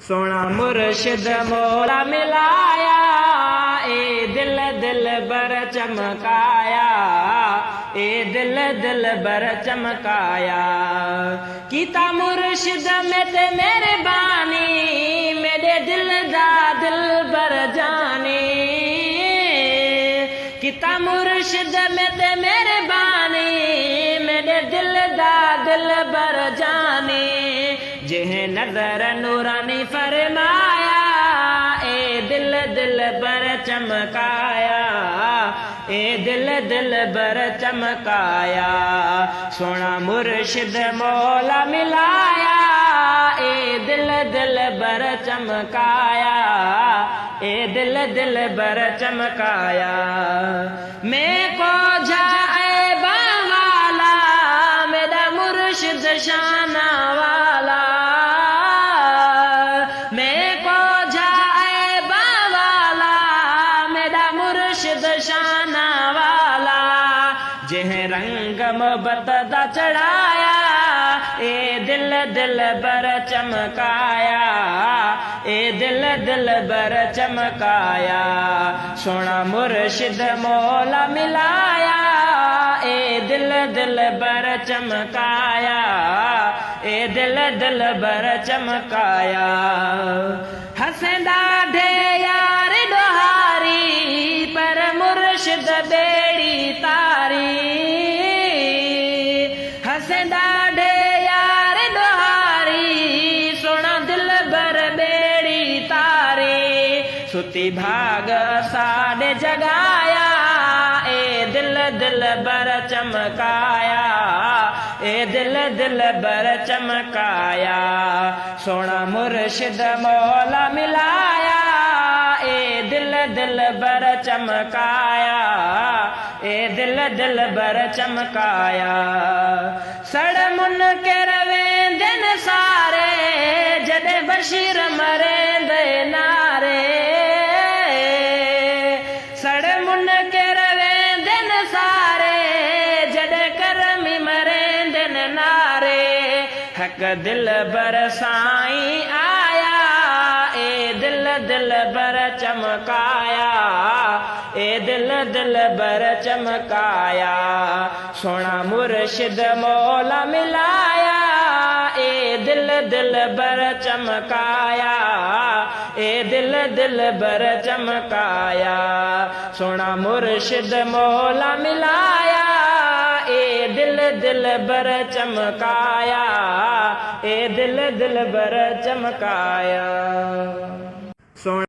सोना मुर्शिद मौला मिलाया, ए दिल दिल बर चमकाया, ए दिल दिल बर चमकाया। कीता मुर्शिद में ते मेहरबानी, मेरे दिल दा दिल बर जाने। कीता मुर्शिद में ते मेहरबानी, मेरे दिल दा दिल बर जाने। जिह नजर नूरानी फरमाया, ए दिल दिल बर चमकाया, ए दिल दिल बर चमकाया। सोना मुर्शिद मौला मिलाया, ए दिल दिल बर चमकाया, ए दिल दिल बर चमकाया। मैं को जाए बावाला, मेरा मुर्शिद शाना वाला। मैं को जाए बावाला, मेरा मुर्शिद शाना वाला। जिह रंग मोहब्बत दा चढ़ाया, ए दिल दिल बर चमकाया, ए दिल दिल बर चमकाया। सोना मुर्शिद मौला मिलाया, ए दिल दिल बर चमकाया, ए दिल दिल बर चमकाया। हसंदा ढे यार डोहारी, पर मुर्शिद बेड़ी तारी। हसंदा ढे यार डोहारी, सोना दिल बर बेड़ी तारी। सुती भाग साढ़े जगाया, ए दिल दिल बर चमकाया, ए दिल दिल बर चमकाया। सोना मुर्शिद मौला मिलाया, ए दिल दिल बर चमकाया, ए दिल दिल बर चमकाया। सड़ मुन के रवेंदन सारे, जदे बशीर मरेंदे नारे। सड़ मुन के रवेंदन सारे, जदे करमी मरेंदन नारे। हक दिल बर साईं आया, ए दिल दिल बर चमकाया, ए दिल दिल बर चमकाया। सोना मुर्शिद मौला मिलाया, ए दिल दिल बर चमकाया, ए दिल दिल बर चमकाया। सोना मुर्शिद मौला मिलाया, ए दिल दिल बर चमकाया, ए दिल दिल बर चमकाया।